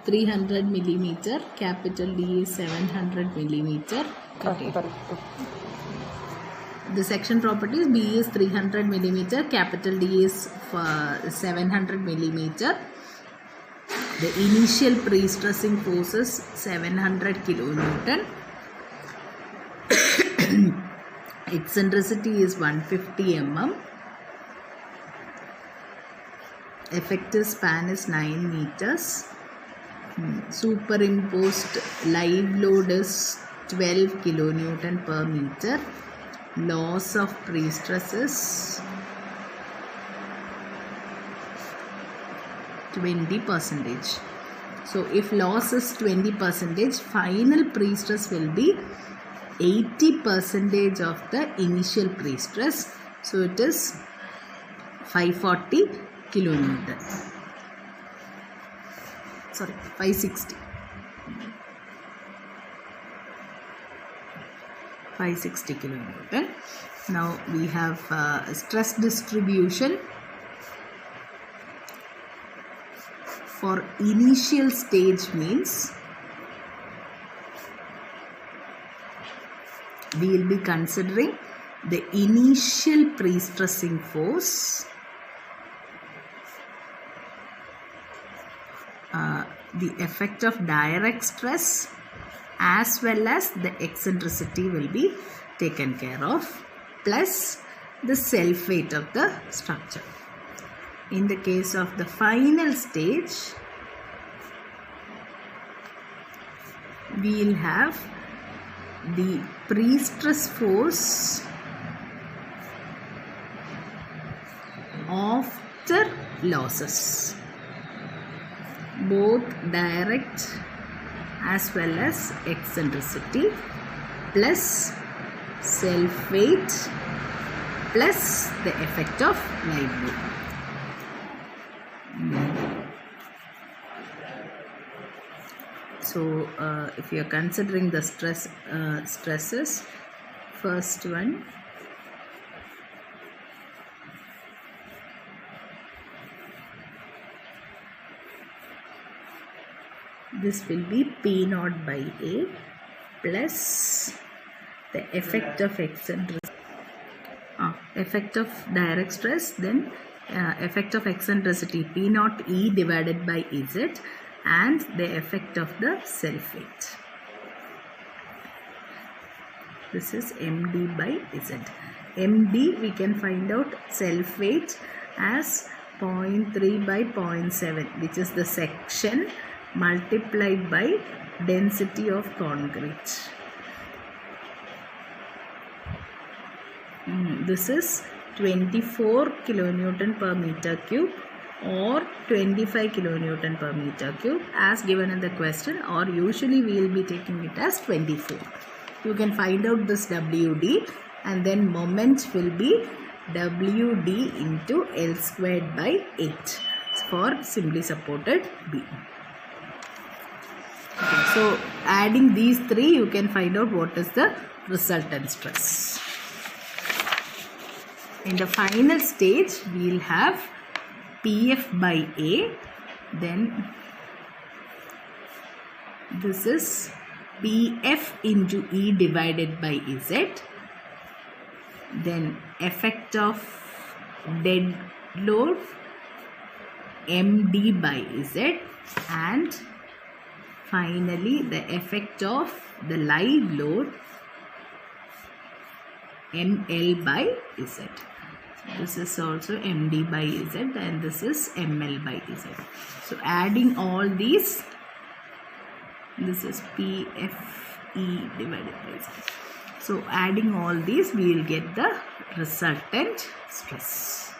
300 millimeter, capital D is 700 millimeter. Okay. The section properties: B is 300 millimeter, capital D is 700 millimeter. The initial pre-stressing force is 700 kilonewton. Eccentricity is 150 mm. Effective span is 9 meters. Superimposed live load is 12 kilonewton per meter. Loss of pre-stress is 20%. So if loss is 20%, final pre-stress will be 80% of the initial pre-stress. So it is 540 kilonewton. Sorry, 560. 560 kilonewton. Now we have stress distribution for initial stage means we will be considering the initial pre-stressing force, the effect of direct stress, as well as the eccentricity will be taken care of, plus the self weight of the structure. In the case of the final stage, we will have the pre-stress force after losses, both direct as well as eccentricity, plus self weight, plus the effect of live load. So if you are considering the stresses, first one, this will be P naught by A plus the effect of eccentricity, effect of direct stress, then effect of eccentricity P naught E divided by Z, and the effect of the self weight. This is MD by Z. MD we can find out self weight as 0.3 by 0.7, which is the section multiplied by density of concrete. This is 24 kilonewton per meter cube or 25 kilonewton per meter cube as given in the question, or usually we will be taking it as 24. You can find out this WD, and then moment will be WD into L squared by 8 for simply supported beam. Okay, so adding these three, you can find out what is the resultant stress. In the final stage, we will have PF by A, then this is PF into E divided by Z, then effect of dead load MD by Z, and finally the effect of the live load ML by Z. This is also MD by Z, and this is ML by Z. So adding all these, this is PFE divided by Z. So adding all these, we will get the resultant stress.